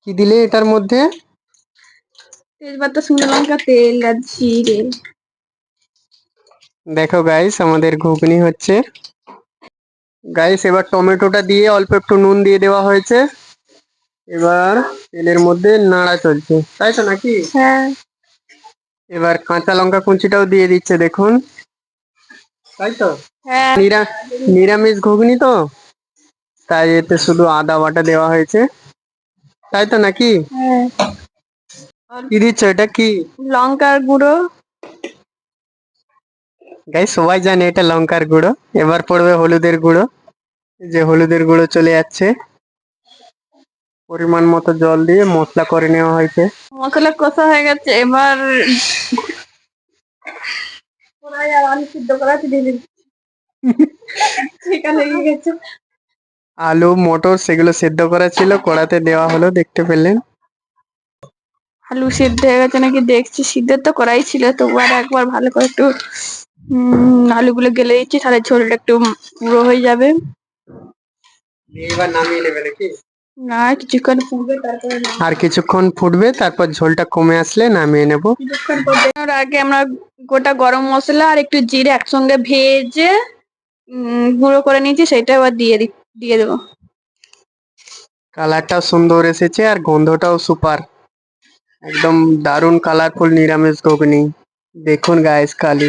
কি দিলে এটার মধ্যে? তেজপাতা, শুকনো লঙ্কা, তেল আর জিরে। দেখো গাইস, আমাদের ঘুগনি হচ্ছে। গাইস, এবার টমেটোটা দিয়ে অল্প একটু নুন দিয়ে দেওয়া হয়েছে। এবার তেলের মধ্যে নাড়া চলছে, তাই তো নাকি? হ্যাঁ। এবার কাঁচা লঙ্কা কুচিটাও দিয়ে দিচ্ছে, দেখুন, তাই তো? হ্যাঁ। নিরামিষ ঘুগনি তো, তাই এতে শুধু আদা বাটা দেওয়া হয়েছে, তাই তো নাকি? হ্যাঁ। কি দিচ্ছ, এটা কি? লঙ্কার গুঁড়ো। গাইস, সবাই জানে এটা লঙ্কার গুঁড়ো। এবার পড়বে হলুদের গুঁড়ো। এই যে হলুদের গুঁড়ো চলে যাচ্ছে। পরিমাণ মতো জল দিয়ে মশলা করে নেওয়া হয়েছে। মশলা কষা হয়ে গেছে, এবার কড়াই আর আলু সিদ্ধ করা আছে দিয়ে দিচ্ছি। সেখানে লেগে গেছে। আলু মটর সেগুলো সেদ্ধ করা ছিল, কড়াতে দেওয়া হলো, দেখতে পেলেন। আলু সিদ্ধ হয়ে গেছে নাকি দেখছি, সিদ্ধ তো করাই ছিল, তবু আর একবার ভালো করে একটু আলুগুলো গেলে দিচ্ছি, তাহলে ঝোলটা একটু পুরো হয়ে যাবে। এবার নামিয়ে নেবে নাকি? না, কিছুক্ষণ ফুটবে তারপরে আর কিছুক্ষণ ফুটবে, তারপর ঝোলটা কমে আসলে নামিয়ে নেব। কিছুক্ষণ ফোটানোর আগে আমরা গোটা গরম মশলা আর একটু জিরে একসঙ্গে ভেজে গুঁড়ো করে নিয়েছি, সেটা আবার দিয়ে দেবো। কালারটাও সুন্দর এসেছে আর গন্ধটাও সুপার, একদম দারুণ কালারফুল নিরামিষ ঘুগনি। দেখুন গাইস, খালি